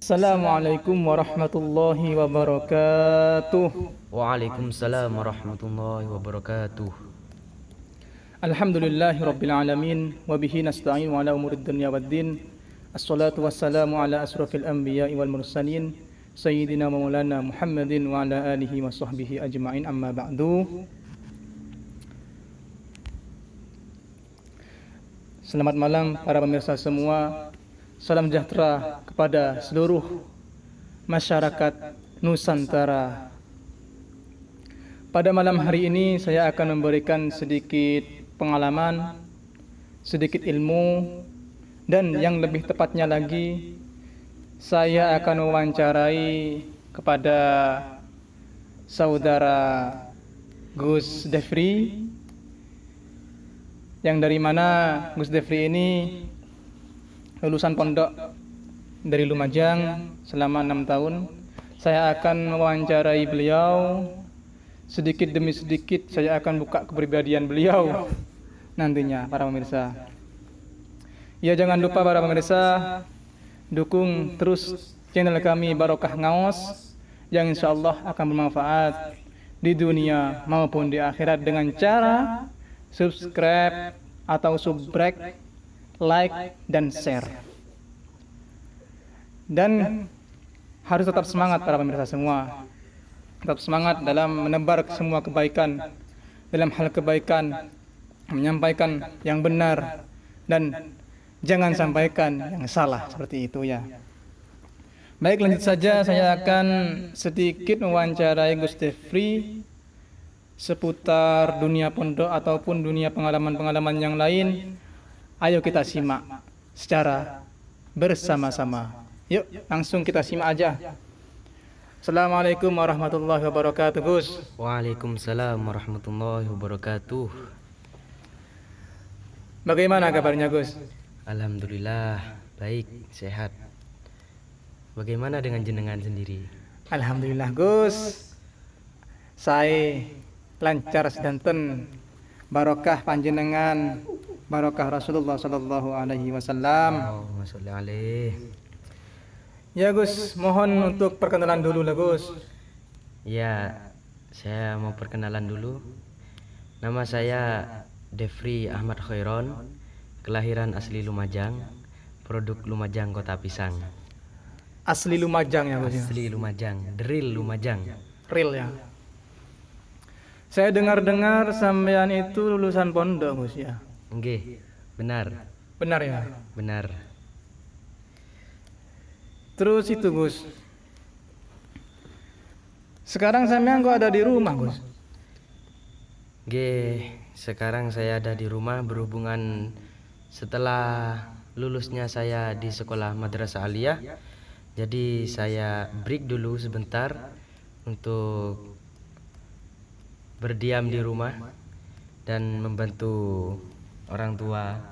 Assalamualaikum warahmatullahi wabarakatuh. Waalaikumsalam warahmatullahi wabarakatuh. Alhamdulillahi rabbil alamin wa bihi nasta'in wa ala umurid dunya waddin. Assalatu wassalamu ala asrafil anbiya'i wal mursalin sayyidina wa maulana Muhammadin wa ala alihi wa sahbihi ajma'in, amma ba'du. Selamat malam para pemirsa semua. Salam sejahtera kepada seluruh masyarakat Nusantara. Pada malam hari ini saya akan memberikan sedikit pengalaman, sedikit ilmu, dan yang lebih tepatnya lagi saya akan mewawancarai kepada saudara Gus Defri, yang dari mana Gus Defri ini lulusan pondok dari Lumajang selama 6 tahun. Saya akan mewawancarai beliau sedikit demi sedikit. Saya akan buka kepribadian beliau nantinya para pemirsa. Ya, jangan lupa para pemirsa, dukung terus channel kami Barokah Ngaos yang insyaallah akan bermanfaat di dunia maupun di akhirat dengan cara subscribe atau subrek, like, dan share. Dan harus tetap semangat para pemirsa semua. Tetap semangat dalam menebar semua kebaikan, dalam hal kebaikan, menyampaikan yang benar, dan jangan sampaikan yang salah, seperti itu ya. Baik, lanjut saja. Saya akan sedikit mewawancarai Gus Defri seputar dunia pondok ataupun dunia pengalaman-pengalaman yang lain. Ayo kita simak secara bersama-sama. Yuk, langsung kita simak aja. Assalamualaikum warahmatullahi wabarakatuh, Gus. Waalaikumsalam warahmatullahi wabarakatuh. Bagaimana kabarnya, Gus? Alhamdulillah, baik, sehat. Bagaimana dengan jenengan sendiri? Alhamdulillah, Gus. Saya lancar sedanten. Barokah panjenengan, barokah Rasulullah sallallahu alaihi wasallam. Allahumma sholli alaih. Ya Gus, mohon untuk perkenalan dulu lah Gus. Ya, saya mau perkenalan dulu. Nama saya Defri Ahmad Khairon, kelahiran asli Lumajang, produk Lumajang Kota Pisang. Asli Lumajang ya Gus? Asli Lumajang, Deril Lumajang. Real ya. Saya dengar-dengar sampean itu lulusan pondok Gus ya? Nggih, benar. Benar ya? Benar. Terus itu Gus, sekarang sampean kok ada di rumah Gus? Nggih, sekarang saya ada di rumah berhubungan setelah lulusnya saya di sekolah Madrasah Aliyah. Jadi saya break dulu sebentar untuk berdiam di rumah dan membantu orang tua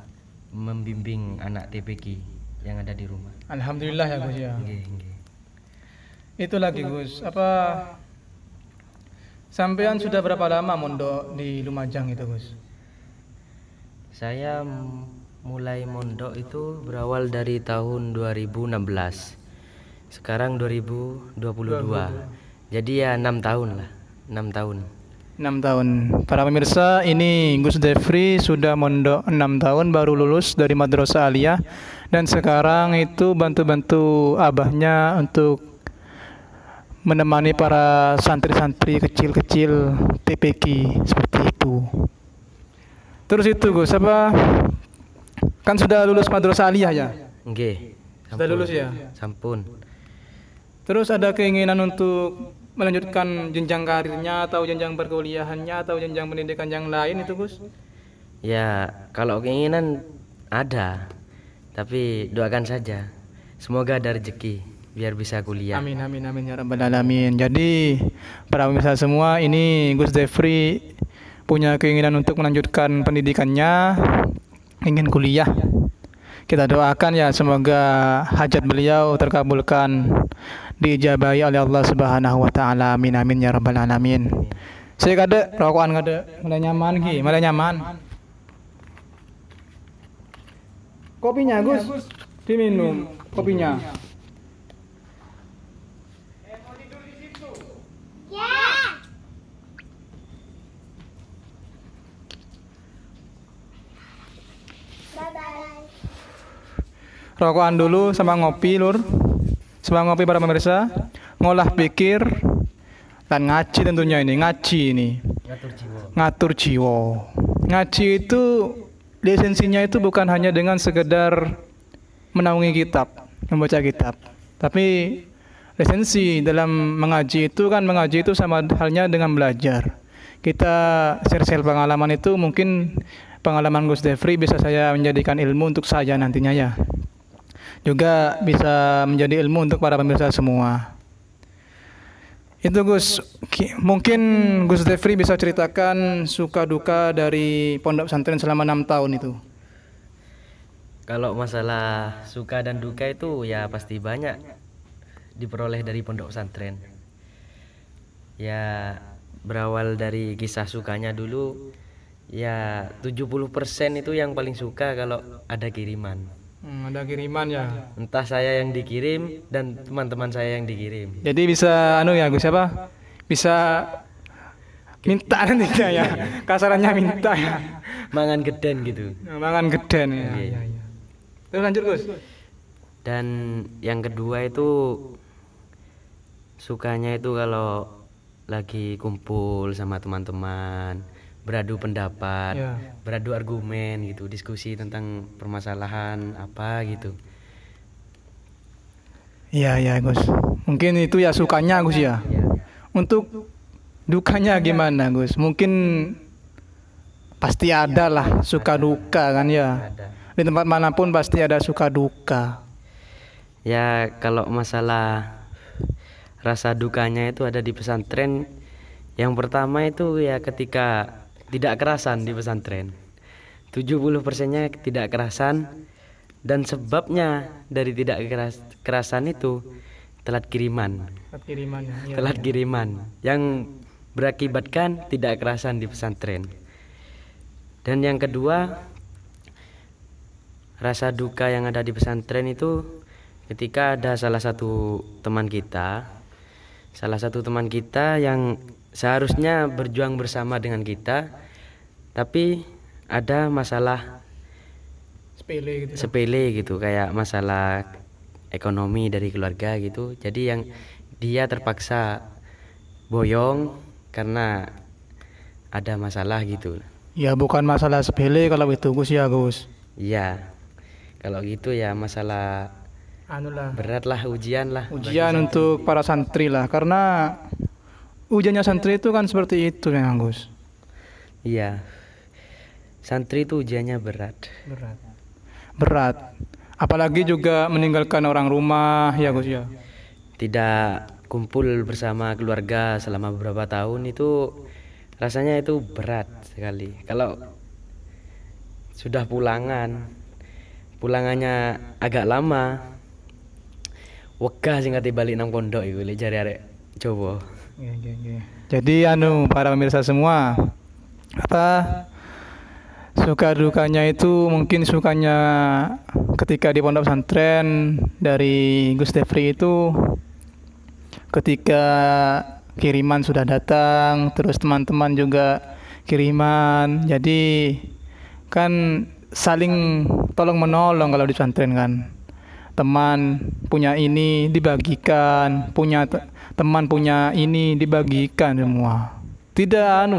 membimbing anak TPQ yang ada di rumah. Alhamdulillah ya Gus ya. Nggih, nggih. Itu lagi Gus, apa sampean sudah berapa lama mondok di Lumajang itu Gus? Saya mulai mondok itu berawal dari tahun 2016. Sekarang 2022. Jadi ya 6 tahun lah. 6 tahun. 6 tahun. Para pemirsa, ini Gus Defri sudah mondok 6 tahun, baru lulus dari Madrasah Aliyah, dan sekarang itu bantu-bantu abahnya untuk menemani para santri-santri kecil-kecil TPQ seperti itu. Terus itu Gus, apa kan sudah lulus Madrasah Aliyah ya? Nggih. Sudah lulus ya? Sampun. Terus ada keinginan untuk melanjutkan jenjang karirnya atau jenjang perkuliahannya atau jenjang pendidikan yang lain itu Gus? Ya, kalau keinginan ada. Tapi doakan saja. Semoga ada rezeki biar bisa kuliah. Amin amin amin ya rabbal alamin. Jadi para pemirsa semua, ini Gus Defri punya keinginan untuk melanjutkan pendidikannya, ingin kuliah. Kita doakan ya, semoga hajat beliau terkabulkan, diijabahi oleh Allah Subhanahu wa taala. Amin amin ya rabbal alamin. Saya kada rokokan kada mulai nyaman ki, mulai nyaman. Kopinya Gus, diminum kopinya. rokokan dulu sama ngopi lur. Sama ngopi para pemirsa, ngolah pikir dan ngaji tentunya ini, ngaji ini. Ngatur jiwa. Ngaji itu lisensinya itu bukan hanya dengan sekedar menaungi kitab, membaca kitab. Tapi lisensi dalam mengaji itu kan mengaji itu sama halnya dengan belajar. Kita share pengalaman itu mungkin pengalaman Gus Defri bisa saya menjadikan ilmu untuk saya nantinya ya. Juga bisa menjadi ilmu untuk para pemirsa semua. Itu Gus, mungkin Gus Defri bisa ceritakan suka duka dari pondok pesantren selama 6 tahun itu. Kalau masalah suka dan duka itu ya pasti banyak diperoleh dari pondok pesantren. Ya berawal dari kisah sukanya dulu, ya 70% itu yang paling suka kalau ada kiriman. Ada kiriman ya. Entah saya yang dikirim dan teman-teman saya yang dikirim. Jadi bisa ya Gus siapa? Bisa minta nanti ya. Kasarannya minta ya. Mangan geden gitu. Mangan geden ya. Iya. Ya. Terus lanjut Gus. Dan yang kedua itu sukanya itu kalau lagi kumpul sama teman-teman, beradu pendapat, Ya. beradu argumen gitu, diskusi tentang permasalahan apa gitu. Iya Gus. Mungkin itu ya sukanya Gus ya. Ya, Untuk dukanya gimana Gus? Mungkin pasti ada lah suka duka kan ya. ada. Di tempat manapun pasti ada suka duka. Ya kalau masalah rasa dukanya itu ada di pesantren. Yang pertama itu ya ketika tidak kerasan di pesantren. 70%-nya tidak kerasan, dan sebabnya dari tidak kerasan itu telat kiriman. Telat kiriman yang berakibatkan tidak kerasan di pesantren. Dan yang kedua, rasa duka yang ada di pesantren itu ketika ada salah satu teman kita yang seharusnya berjuang bersama dengan kita, tapi ada masalah sepele gitu, kayak masalah ekonomi dari keluarga gitu. Jadi yang dia terpaksa boyong karena ada masalah gitu. Ya bukan masalah sepele kalau itu Gus ya Gus. Iya, kalau gitu ya masalah berat lah, ujian Ujian untuk para santri lah, karena ujiannya santri itu kan seperti itu ya Gus. Iya, santri itu ujiannya Berat. Apalagi juga meninggalkan orang rumah ya Gus ya. tidak kumpul bersama keluarga selama beberapa tahun, itu rasanya itu berat sekali. Kalau sudah pulangannya agak lama, wegah sing kate balik nang pondok iku lek jare arek Jawa. Jadi para pemirsa semua, suka dukanya itu mungkin sukanya ketika di pondok pesantren dari Gus Defri itu ketika kiriman sudah datang, terus teman-teman juga kiriman. Jadi kan saling tolong menolong kalau di pesantren kan. Teman punya ini dibagikan, teman punya ini dibagikan semua. Tidak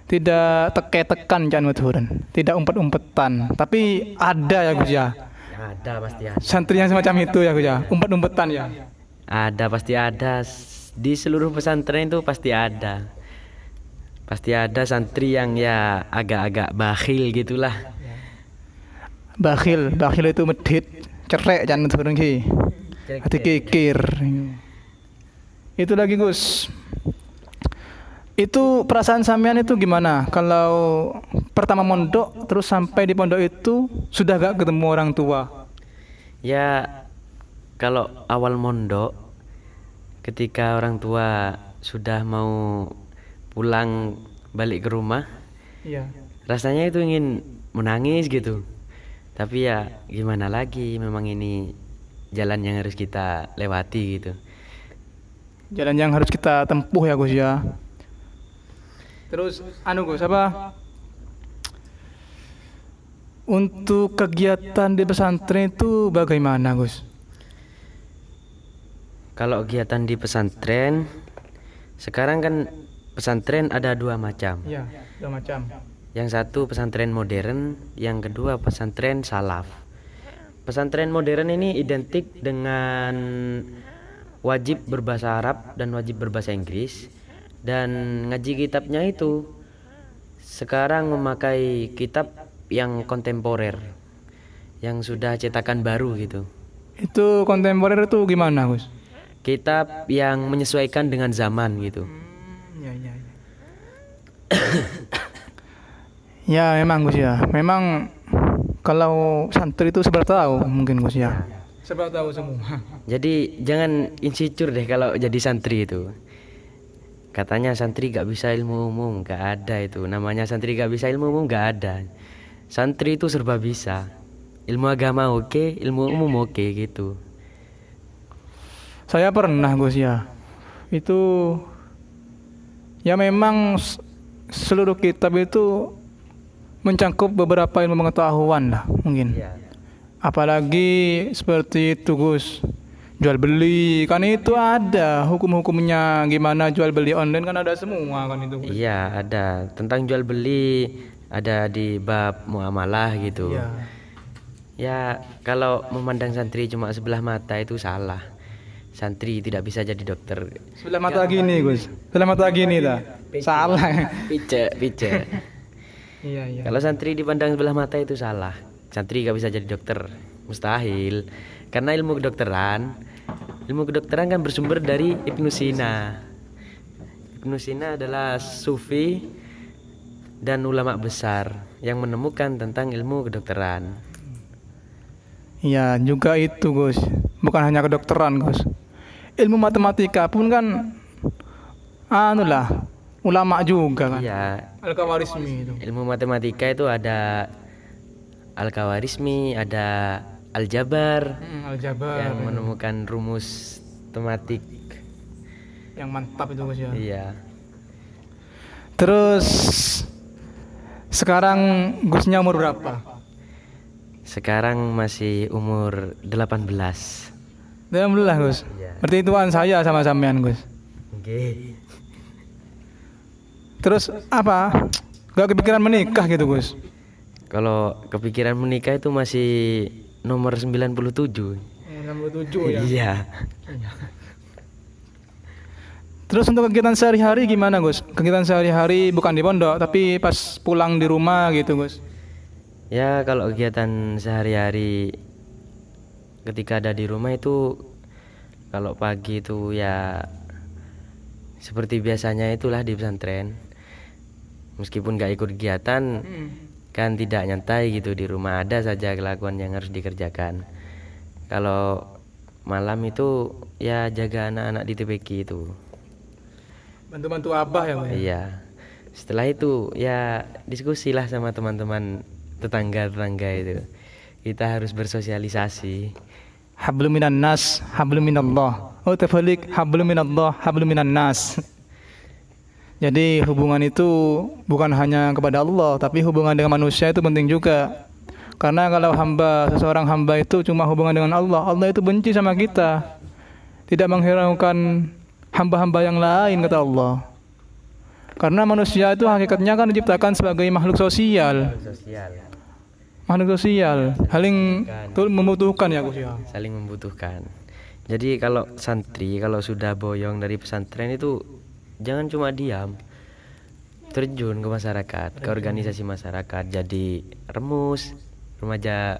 tidak teke-tekan jangan turun, tidak umpet-umpetan, tapi ada ya Gus ya. Ada, pasti ada. Santri yang semacam itu ya Gus ya, umpet-umpetan ya. Ada, pasti ada. Di seluruh pesantren itu pasti ada. Pasti ada santri yang ya agak-agak bakhil gitulah. Bakhil itu medhit, cerek jangan turun ki. Hati kikir. Itu lagi Gus. Itu perasaan sampean itu gimana? Kalau pertama mondok terus sampai di pondok itu sudah gak ketemu orang tua? Ya kalau awal mondok, ketika orang tua sudah mau pulang balik ke rumah, Iya. rasanya itu ingin menangis gitu. Tapi ya gimana lagi, memang ini jalan yang harus kita lewati gitu. Jalan yang harus kita tempuh ya Gus ya. Terus Gus untuk kegiatan di pesantren itu bagaimana, Gus? Kalau kegiatan di pesantren, sekarang kan pesantren ada dua macam. Iya, dua macam. Yang satu pesantren modern, yang kedua pesantren salaf. Pesantren modern ini identik dengan wajib berbahasa Arab dan wajib berbahasa Inggris, dan ngaji kitabnya itu sekarang memakai kitab yang kontemporer, yang sudah cetakan baru gitu. Itu kontemporer itu gimana, Gus? Kitab yang menyesuaikan dengan zaman gitu. Ya, ya, ya. Ya memang, Gus ya. Memang kalau santri itu seberapa tahu mungkin, Gus ya. Seberapa tahu semua. Jadi jangan insecure deh kalau jadi santri itu. Katanya santri gak bisa ilmu umum, gak ada itu. Namanya santri gak bisa ilmu umum, gak ada. Santri itu serba bisa. Ilmu agama oke, ilmu umum oke gitu. Saya pernah, Gus ya. Itu ya memang seluruh kitab itu mencangkup beberapa ilmu pengetahuan lah mungkin. Iya. Apalagi seperti itu, Gus. Jual beli kan itu ada hukum-hukumnya, gimana jual beli online kan ada semua kan itu, Gus. Iya, ada tentang jual beli, ada di bab muamalah gitu. Iya. Ya, kalau memandang santri cuma sebelah mata itu salah. Santri tidak bisa jadi dokter. Sebelah mata gini, Gus. Sebelah mata gini dah. Salah. Pice. Iya, iya. Kalau santri dipandang sebelah mata itu salah. Santri gak bisa jadi dokter, mustahil. Karena ilmu kedokteran kan bersumber dari Ibnu Sina. Ibnu Sina adalah sufi dan ulama besar yang menemukan tentang ilmu kedokteran. Iya, juga itu, Gus. Bukan hanya kedokteran, Gus. Ilmu matematika pun kan ulama juga kan. Iya, Al-Khawarizmi itu. ilmu matematika itu ada Al-Khawarizmi, ada Aljabar Aljabar yang menemukan rumus tematik. yang mantap itu, Gus ya. Iya. Terus sekarang Gusnya umur berapa? Sekarang masih umur 18. Alhamdulillah, Gus. Iya. Berarti ituan saya sama sampean, Gus. Oke. Terus apa? Gak kepikiran menikah gitu, Gus? Kalau kepikiran menikah itu masih nomor 97. 67 ya. Iya. Terus untuk kegiatan sehari-hari gimana, Gus? Kegiatan sehari-hari bukan di pondok, tapi pas pulang di rumah gitu, Gus. Ya, kalau kegiatan sehari-hari ketika ada di rumah itu, kalau pagi itu ya seperti biasanya itulah di pesantren. Meskipun gak ikut kegiatan, kan tidak nyantai gitu di rumah, ada saja kelakuan yang harus dikerjakan. Kalau malam itu ya jaga anak-anak di TPQ itu. Bantu-bantu abah ya, Gus. Iya. Setelah itu ya diskusilah sama teman-teman tetangga-tetangga itu. Kita harus bersosialisasi. Hablum minan nas, hablum minallah. Oh, terbalik, hablum minallah, hablum minan nas. Jadi hubungan itu bukan hanya kepada Allah, tapi hubungan dengan manusia itu penting juga. Karena kalau seseorang hamba itu cuma hubungan dengan Allah, Allah itu benci sama kita. Tidak menghiraukan hamba-hamba yang lain, kata Allah. Karena manusia itu hakikatnya kan diciptakan sebagai makhluk sosial. Makhluk sosial, saling membutuhkan ya, Gus ya. Saling membutuhkan. Jadi kalau santri kalau sudah boyong dari pesantren itu jangan cuma diam, terjun ke masyarakat, ke organisasi masyarakat, jadi remus, remaja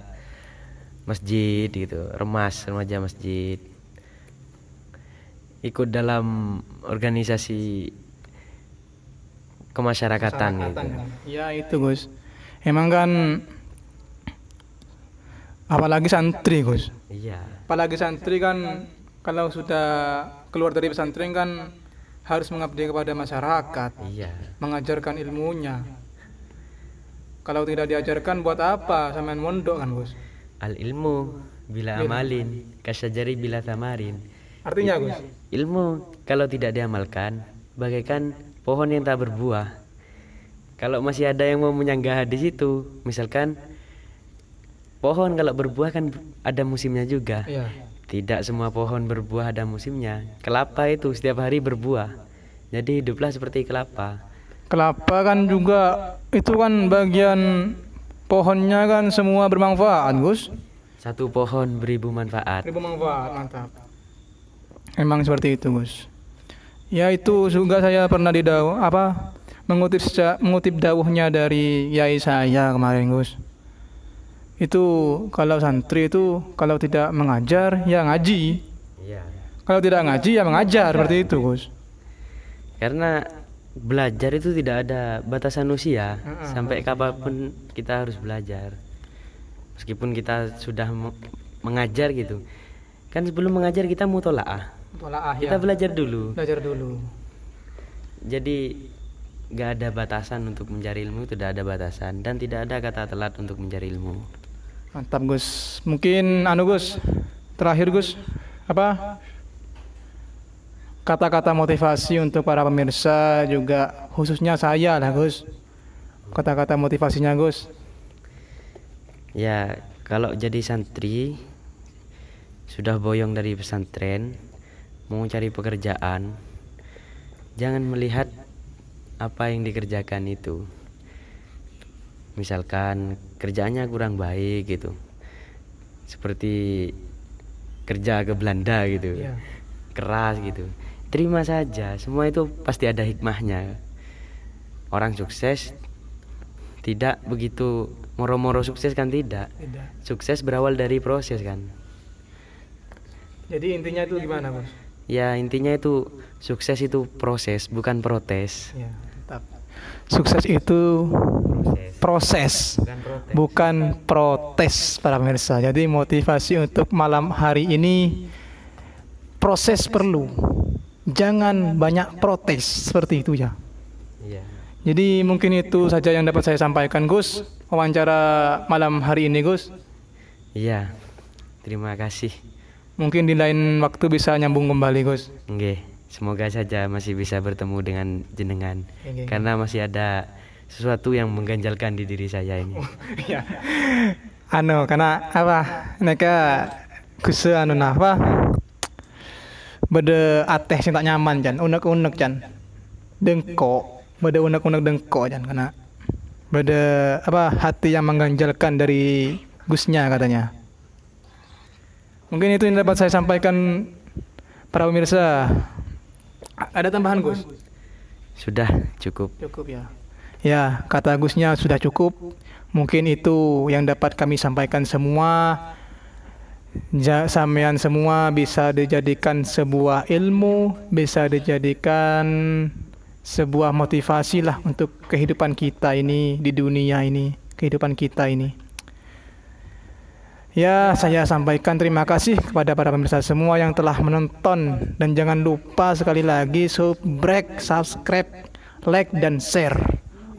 masjid gitu, remaja masjid, ikut dalam organisasi kemasyarakatan gitu. Ya itu, Gus. Emang kan apalagi santri, Gus. Iya. Apalagi santri kan kalau sudah keluar dari pesantren kan harus mengabdi kepada masyarakat, Iya. mengajarkan ilmunya. Kalau tidak diajarkan buat apa sampean mondok kan, Gus? Al ilmu bila amalin kasyajari bila tamarin. Artinya, Gus? Ilmu kalau tidak diamalkan bagaikan pohon yang tak berbuah. Kalau masih ada yang mau menyanggah di situ, misalkan pohon kalau berbuah kan ada musimnya juga. Iya. Tidak semua pohon berbuah ada musimnya. Kelapa itu setiap hari berbuah. Jadi hiduplah seperti kelapa. Kelapa kan juga itu kan bagian pohonnya kan semua bermanfaat, Gus. Satu pohon beribu manfaat. Bermanfaat, mantap. Memang seperti itu, Gus. Ya itu juga saya pernah mengutip dawuhnya dari yai saya kemarin, Gus. Itu kalau santri itu kalau tidak mengajar ya ngaji. Iya. Kalau tidak ngaji ya mengajar, seperti itu, Gus. Karena belajar itu tidak ada batasan usia. Sampai kapanpun kita harus belajar. Meskipun kita sudah mengajar gitu. Kan sebelum mengajar kita mutolaah. Kita belajar dulu. Belajar dulu. Jadi gak ada batasan untuk mencari ilmu, tidak ada batasan, dan tidak ada kata telat untuk mencari ilmu. Mantap, Gus. Mungkin Gus, terakhir Gus, kata-kata motivasi untuk para pemirsa juga khususnya saya lah, Gus. Kata-kata motivasinya, Gus. Ya, kalau jadi santri sudah boyong dari pesantren, mau cari pekerjaan, jangan melihat apa yang dikerjakan itu. Misalkan kerjaannya kurang baik gitu, seperti kerja ke Belanda gitu, keras gitu, terima saja, semua itu pasti ada hikmahnya. Orang sukses tidak begitu moro-moro sukses kan, tidak. Sukses berawal dari proses kan. Jadi intinya itu gimana, Bos? Ya intinya itu sukses itu proses, bukan protes. Ya, tetap. Sukses itu proses, bukan protes para pemirsa. Jadi motivasi untuk malam hari ini, proses perlu. Jangan banyak protes, seperti itu ya. Iya. Jadi mungkin itu saja yang dapat saya sampaikan, Gus. Wawancara malam hari ini, Gus. Iya. Terima kasih. Mungkin di lain waktu bisa nyambung kembali, Gus. Nggih, semoga saja masih bisa bertemu dengan jenengan. Nggih. Karena masih ada sesuatu yang mengganjalkan di diri saya ini. Ya. Karena Neka Gus bede ateh sing tak nyaman jan, unek-unek jan. Dengko, bede unek-unek dengko jan karena bede hati yang mengganjalkan dari Gusnya katanya. Mungkin itu yang dapat saya sampaikan para pemirsa. Ada tambahan, Gus? Sudah cukup. Cukup ya. Ya, kata Gusnya sudah cukup. Mungkin itu yang dapat kami sampaikan semua. Sampean semua bisa dijadikan sebuah ilmu, bisa dijadikan sebuah motivasi lah untuk kehidupan kita ini di dunia ini, kehidupan kita ini. Ya, saya sampaikan terima kasih kepada para pemirsa semua yang telah menonton, dan jangan lupa sekali lagi subscribe, like dan share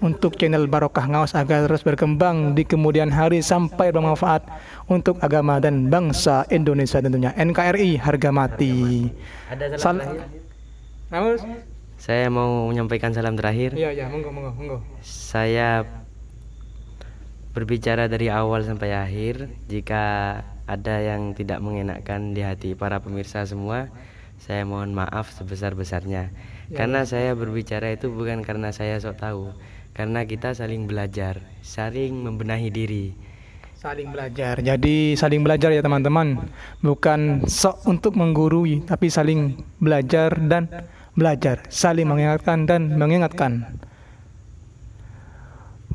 untuk channel Barokah Ngaos agar terus berkembang di kemudian hari sampai bermanfaat untuk agama dan bangsa Indonesia tentunya. NKRI harga mati. Ada salam terakhir? Saya mau menyampaikan salam terakhir. Iya, monggo. Saya berbicara dari awal sampai akhir. Jika ada yang tidak mengenakan di hati para pemirsa semua, saya mohon maaf sebesar-besarnya. Karena saya berbicara itu bukan karena saya sok tahu, karena kita saling belajar, saling membenahi diri. Saling belajar. Jadi saling belajar ya teman-teman. Bukan sok untuk menggurui, tapi saling belajar dan belajar, saling mengingatkan dan mengingatkan.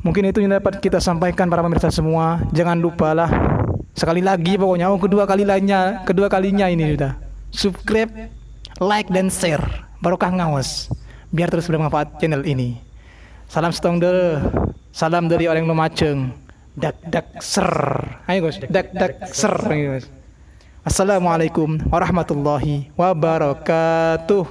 Mungkin itu yang dapat kita sampaikan para pemirsa semua. Jangan lupalah sekali lagi pokoknya kedua kalinya ini sudah subscribe, like dan share Barokah Ngaos biar terus bermanfaat channel ini. Salam setong deh. Salam dari orang Lumajang. Dak ser. Ayo Gus, dak ser Assalamualaikum warahmatullahi wabarakatuh.